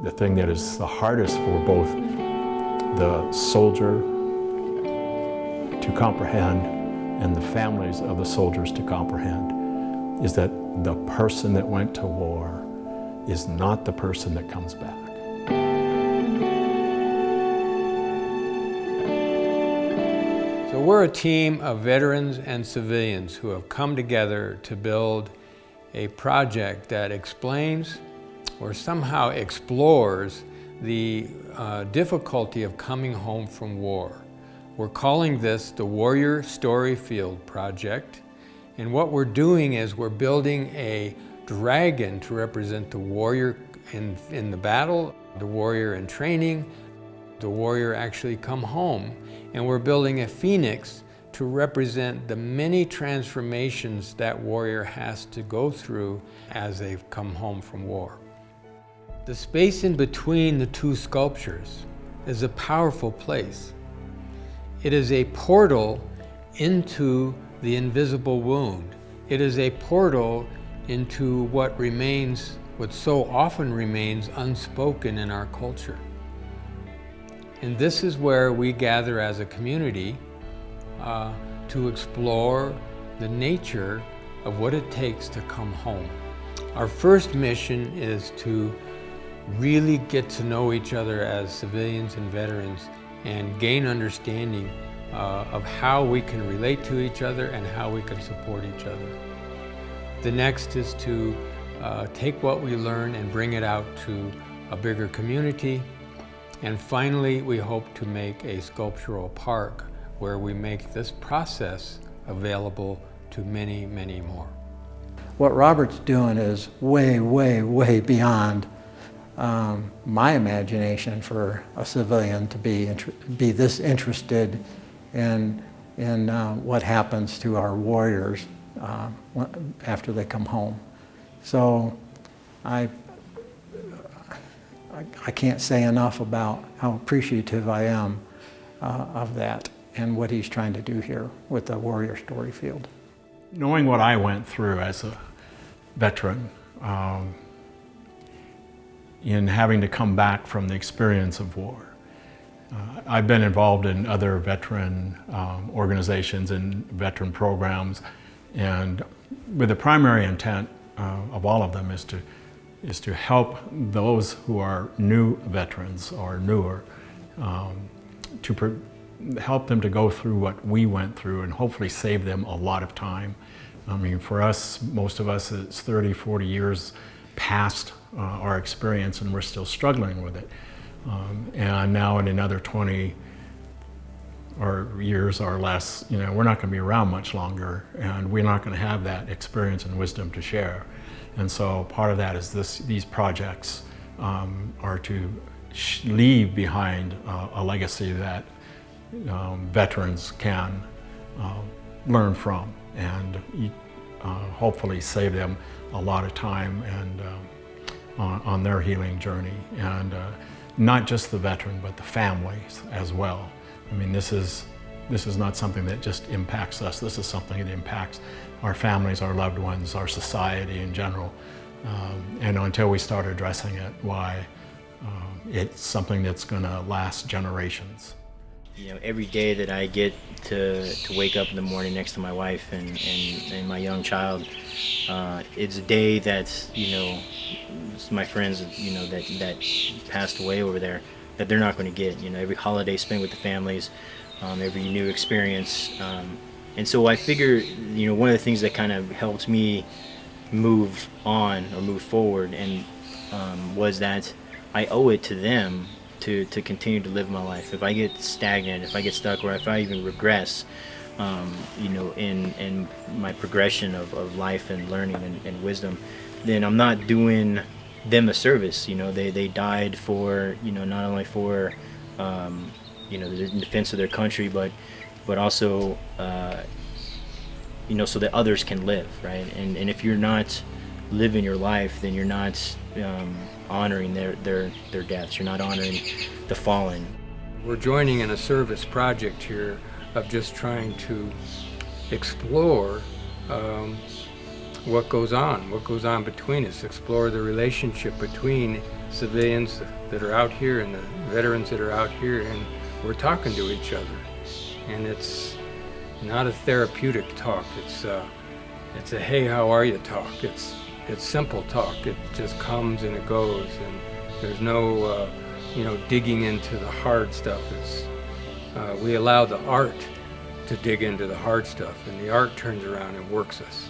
The thing that is the hardest for both the soldier to comprehend and the families of the soldiers to comprehend is that the person that went to war is not the person that comes back. So we're a team of veterans and civilians who have come together to build a project that explains or somehow explores the difficulty of coming home from war. We're calling this the Warrior StoryField project, and what we're doing is we're building a dragon to represent the warrior in the battle, the warrior in training, the warrior actually come home, and we're building a phoenix to represent the many transformations that warrior has to go through as they've come home from war. The space in between the two sculptures is a powerful place. It is a portal into the invisible wound. It is a portal into what so often remains unspoken in our culture. And this is where we gather as a community to explore the nature of what it takes to come home. Our first mission is to really get to know each other as civilians and veterans and gain understanding of how we can relate to each other and how we can support each other. The next is to take what we learn and bring it out to a bigger community. And finally, we hope to make a sculptural park where we make this process available to many, many more. What Robert's doing is way, way, way beyond my imagination for a civilian to be this interested in what happens to our warriors after they come home. So I can't say enough about how appreciative I am of that and what he's trying to do here with the Warrior StoryField. Knowing what I went through as a veteran, in having to come back from the experience of war. I've been involved in other veteran organizations and veteran programs, and with the primary intent of all of them is to help those who are new veterans or newer, to help them to go through what we went through and hopefully save them a lot of time. I mean, for us, most of us, it's 30, 40 years past our experience and we're still struggling with it. And now in another 20 or years or less, we're not going to be around much longer and we're not going to have that experience and wisdom to share. And so part of that is these projects are to leave behind a legacy that veterans can learn from and hopefully save them a lot of time and on their healing journey. And not just the veteran, but the families as well. I mean, this is not something that just impacts us. This is something that impacts our families, our loved ones, our society in general. And until we start addressing it, it's something that's going to last generations. Every day that I get to wake up in the morning next to my wife and my young child, it's a day that, my friends, that passed away over there, that they're not going to get. Every holiday spent with the families, every new experience. And so I figure, one of the things that kind of helped me move on or move forward and was that I owe it to them to continue to live my life. If I get stagnant, if I get stuck, or if I even regress, in my progression of life and learning and wisdom, then I'm not doing them a service. They died for, not only for, the defense of their country, but also, so that others can live, right? And if you're not living your life, then you're not honoring their deaths. You're not honoring the fallen. We're joining in a service project here of just trying to explore what goes on between us, explore the relationship between civilians that are out here and the veterans that are out here, and we're talking to each other. And it's not a therapeutic talk. It's a hey, how are you talk. It's simple talk. It just comes and it goes, and there's no digging into the hard stuff. We allow the art to dig into the hard stuff, and the art turns around and works us.